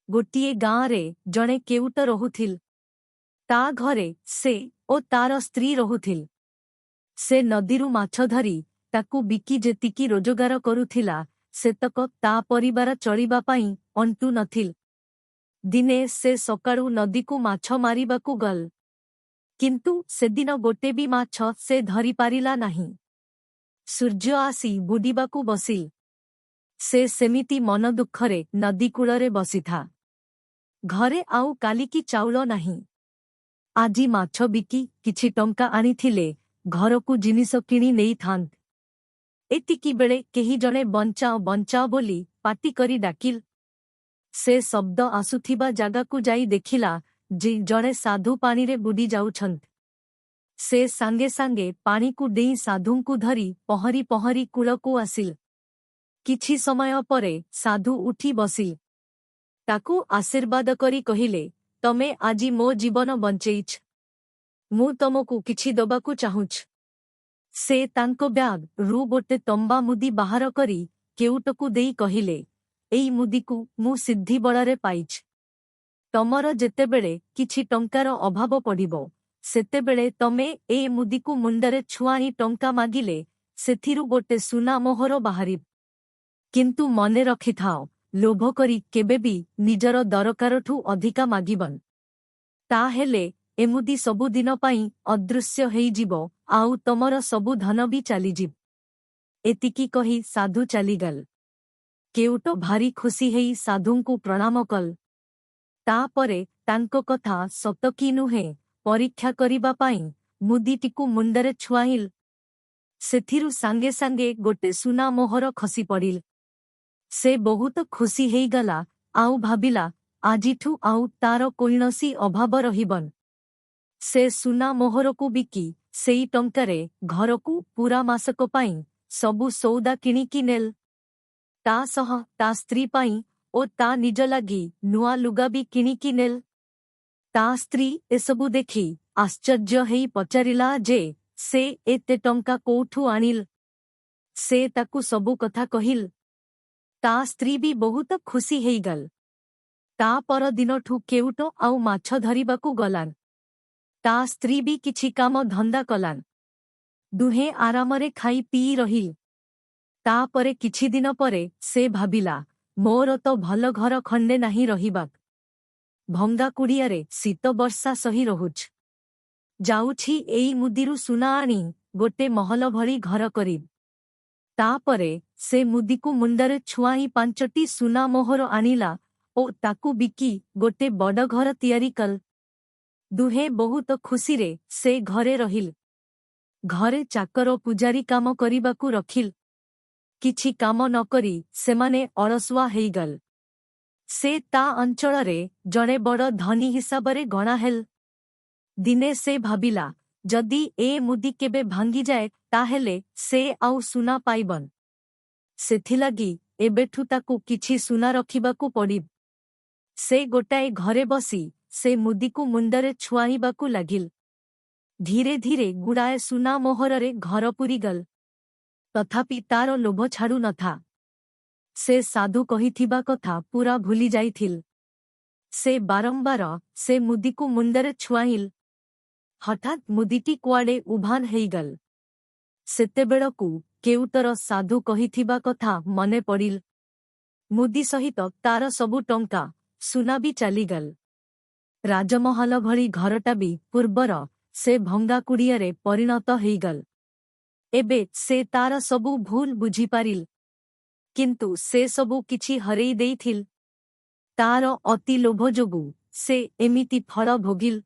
गोटिए गाँरे जणे केउट रहुथिल। ता घरे से ओ तार स्त्री रहुथिल। से नदीरू माछ धरी ताकू बिकी जेतिकी रोजगार करुथिला सेतक ता परिवार चलिबा पाई अंटू नथिल। दिने से सकाळू नदीकू माछ मारिबाकू गल, किंतु सेदिन गोटे भी माछ से धरी पारिला नाही। सूर्य आसी बुडिबाकू बसिल। से सेमिति मन दुखरे नदी कूलरे बसिथा। घरे आउ कालिकी चाउल नाही। आजी माछ बिकी किछि टंका आनिथिले घरकू जिनिस किणी नेई थांत। एतिकी बेले केही जणे बंचाओ बंचाओ बोली पाटी करी डाकिल। से शब्द आसुथिबा जागाकू जाई देखिला जे जणे साधु पानीरे बुडी जाउछंत। से सांगे सांगे पानीकू डेई साधुंकू धरी पहरी पहरी कूलकू आसिल। किछि समय परे साधु उठी बसिल। ताकू आशीर्वाद करी कहिले, तमे आजी मो जीवन बंचेइछ। मु तमकू किछि दबाकू चाहुछ। से तांको ब्याग रू गोटे तंबा मुदी बाहर करी केउटकू देई कहिले, एई मुदीकू मु सिद्धि बଳରେ पाइछ। तमर जेतेबेळे किछि टंकार अभाव पड़िबो सेतेबेळे तमे ए मुदीकू मुंडरे छुआणी टंका मागिले सेथिरु गोटे सुना मोहर बाहरिब। किंतु मने रखिथाओ, लोभ करी केबेबी निजर दरकारठू अधिका मागिबन। ता हेले एमुदी सबु दिन पाई अदृश्य हेइजिबो आउ तमर सबु धन भी चलीजिब। एतिकी कही साधु चलीगल। केउट भारी खुशी हेई साधुंकू प्रणाम कल। तापरे तांको कथा सत कि नुहे परीक्षा करिबा पाई मुदीटिकू मुंडरे छुआइल। सेथिरु सांगे सांगे गोटे सुना मोहर खसी पड़िल। से बहुत खुशी हेइगला आउ भाबिला आजिठू आउ तार कोइनसी अभाव रहिबन। से सुना मोहरकू बिकी सेई टंकारे घरकू पूरा मासक पाई सबु सौदा किणिकी नेल। ता सह ता स्त्री पाई ओ ता निज लागी नुआ लुगा भी किणिकी नेल। ता स्त्री एसबु देखी आश्चर्य हेई पचारिला जे से एते टंका कोठू आनिल। से ताकू सबु कथा कहिल। ता स्त्री भी बहुत खुशी हेइगल। ता पर दिनठू केउट आउ माछ धरिबाकू गलान। ता स्त्री भी किछि काम धंदा कलान। दुहे आरामरे खाई पी रहिल। ता परे किछि दिन परे से भाबिला, मोर तो भल घर खंडे नाही रहिबाक। भंगा कुड़ियारे शीत वर्षा सही रहुछ। जाउछि एई मुदीरु सुना आनी गोटे महल भली घर करिब। ता परे से मुदीकू मुंडरे छुआई 5टी सुना मोहर आनिला ओ ताकू बिकी गोटे बड़ घर तियारी कल। दुहे बहुत खुशीरे से घरे रहिल। घरे चाकर पुजारी काम करिबाकू रखिल। किछि काम न करी सेमाने अलसुआ हेइगल। से ता अंचलरे जणे बड़ धनी हिसाबरे गणा हेल। दिने से भाबिला, जदि ए मुदी केबे भांगी जाए ताहेले से आउ सुना पाइबन। सेथिलागी एबेठू ताकू किछि सुना रखिबाकू पड़िब। से गोटाए घरे बसी से मुदीकू मुंडरे छुआइबाकू लागिल। धीरे धीरे गुड़ाए सुना मोहररे घर पूरीगल। तथापि तार लोभ छाड़ू नथा। से साधु कहिथिबा कथा पूरा भूली जाइथिल। से बारंबार से मुदीकू मुंडरे छुआइल। हठात मुदीटी कुआडे उभान हेइगल। सेतेबेळकू केउटर साधु कहिथिबा कथा मने पड़िल। मुदी सहित तार सबु टंका सुना भी चलीगल। राजमहल भली घरटा भी पूर्वर से भंगा कुड़ियारे परिणत हेइगल। एबे से तार सबु भूल बुझी पारिल। किंतु से सबु किछि हरेई देइथिल। तार अति लोभ जोगु से एमिति फल भोगिल।